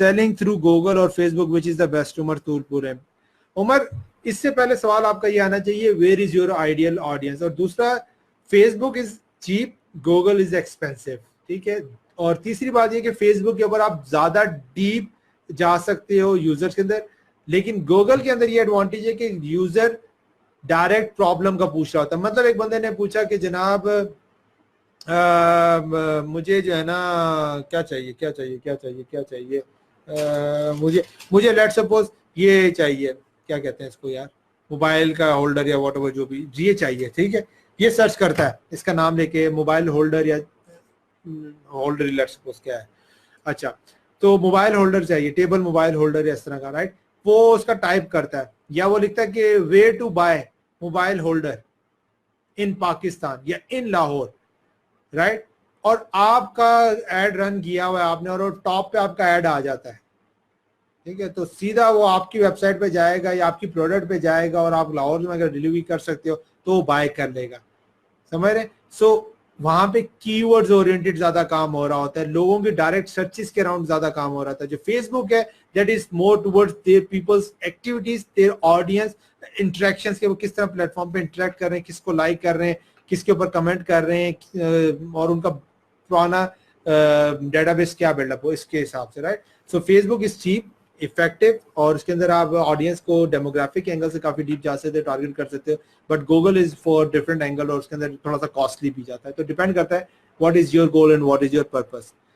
Selling through Google और Facebook which is the best? Umar तूलपुर है। उमर, इससे पहले सवाल आपका ये आना चाहिए, where is your ideal audience? और दूसरा, Facebook is cheap, Google is expensive, ठीक है। और तीसरी बात ये कि फेसबुक के ऊपर आप ज्यादा डीप जा सकते हो यूजर्स के अंदर, लेकिन गूगल के अंदर ये एडवांटेज है कि यूजर डायरेक्ट प्रॉब्लम का पूछ रहा होता है। मतलब एक बंदे ने पूछा कि जनाब मुझे जो है ना क्या चाहिए क्या चाहिए क्या चाहिए क्या चाहिए, मुझे मुझे लेट सपोज ये चाहिए, क्या कहते हैं इसको यार, मोबाइल का होल्डर या वॉट एवर जो भी ये चाहिए, ठीक है। ये सर्च करता है इसका नाम लेके, मोबाइल होल्डर या होल्डर लेट सपोज क्या है, अच्छा तो मोबाइल होल्डर चाहिए, टेबल मोबाइल होल्डर या इस तरह का, राइट। वो उसका टाइप करता है या वो लिखता है कि way to buy mobile holder in Pakistan या इन लाहौर, राइट। और आपका एड रन किया हुआ है आपने और टॉप पे आपका एड आ जाता है, ठीक है। तो सीधा वो आपकी वेबसाइट पे जाएगा या आपकी प्रोडक्ट पे जाएगा और आप लाहौर में अगर डिलीवरी कर सकते हो तो वो बाय कर लेगा, समझ रहे। सो वहां पे कीवर्ड्स ओरिएंटेड ज्यादा काम हो रहा होता है, लोगों की डायरेक्ट सर्चेस के अराउंड ज्यादा काम हो रहा था। जो फेसबुक है that is more towards their peoples activities, their audience interactions के, वो किस तरह प्लेटफॉर्म पे इंटरेक्ट कर रहे हैं, किसको लाइक कर रहे हैं, किसके ऊपर कमेंट कर रहे हैं और उनका पुराना डेटाबेस क्या बिल्डअप हो, इसके हिसाब से, right. So Facebook is cheap, effective, और उसके अंदर आप ऑडियंस को डेमोग्राफिक एंगल से काफी डीप जा सकते हो, टारगेट कर सकते हो। But Google is for different angle और उसके अंदर थोड़ा सा कॉस्टली भी जाता है। तो डिपेंड करता है what is your goal and what is your purpose.